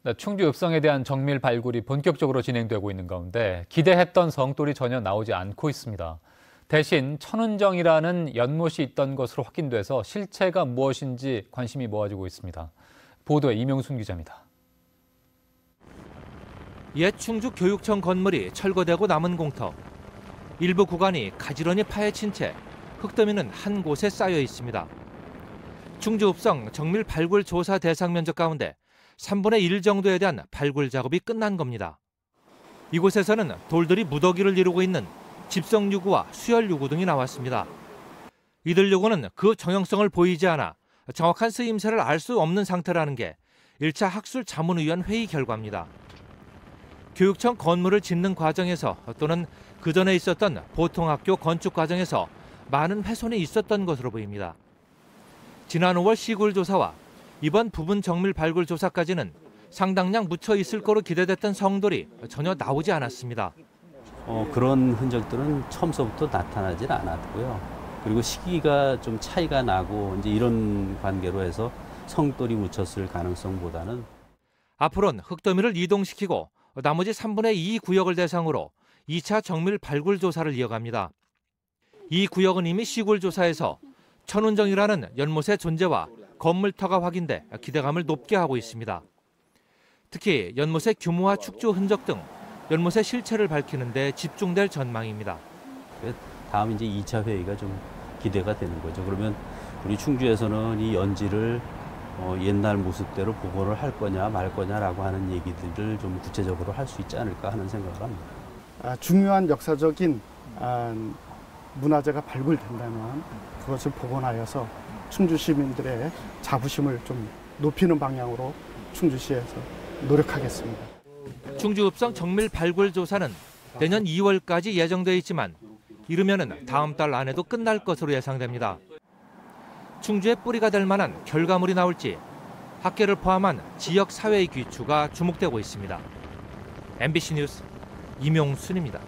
네, 충주 읍성에 대한 정밀 발굴이 본격적으로 진행되고 있는 가운데 기대했던 성돌이 전혀 나오지 않고 있습니다. 대신 천운정이라는 연못이 있던 것으로 확인돼서 실체가 무엇인지 관심이 모아지고 있습니다. 보도에 이명순 기자입니다. 옛 충주 교육청 건물이 철거되고 남은 공터. 일부 구간이 가지런히 파헤친 채 흙더미는 한 곳에 쌓여 있습니다. 충주 읍성 정밀 발굴 조사 대상 면적 가운데 3분의 1 정도에 대한 발굴 작업이 끝난 겁니다. 이곳에서는 돌들이 무더기를 이루고 있는 집성 유구와 수열 유구 등이 나왔습니다. 이들 유구는 그 정형성을 보이지 않아 정확한 쓰임새를 알 수 없는 상태라는 게 1차 학술자문위원 회의 결과입니다. 교육청 건물을 짓는 과정에서 또는 그 전에 있었던 보통학교 건축 과정에서 많은 훼손이 있었던 것으로 보입니다. 지난 5월 시굴 조사와 이번 부분 정밀 발굴 조사까지는 상당량 묻혀 있을 거로 기대됐던 성돌이 전혀 나오지 않았습니다. 그런 흔적들은 처음서부터 나타나질 않았고요. 그리고 시기가 좀 차이가 나고 이제 이런 관계로 해서 성돌이 묻혔을 가능성보다는 앞으로는 흙더미를 이동시키고 나머지 3분의 2 구역을 대상으로 2차 정밀 발굴 조사를 이어갑니다. 이 구역은 이미 시굴 조사에서 천운정이라는 연못의 존재와 건물터가 확인돼 기대감을 높게 하고 있습니다. 특히 연못의 규모와 축조 흔적 등 연못의 실체를 밝히는 데 집중될 전망입니다. 다음 이제 2차 회의가 좀 기대가 되는 거죠. 그러면 우리 충주에서는 이 연지를 옛날 모습대로 복원을 할 거냐 말 거냐라고 하는 얘기들을 좀 구체적으로 할 수 있지 않을까 하는 생각을 합니다. 중요한 역사적인 문화재가 발굴된다면 그것을 복원하여서 충주 시민들의 자부심을 좀 높이는 방향으로 충주시에서 노력하겠습니다. 충주 읍성 정밀 발굴 조사는 내년 2월까지 예정돼 있지만 이르면은 다음 달 안에도 끝날 것으로 예상됩니다. 충주의 뿌리가 될 만한 결과물이 나올지 학계를 포함한 지역 사회의 귀추가 주목되고 있습니다. MBC 뉴스 이명순입니다.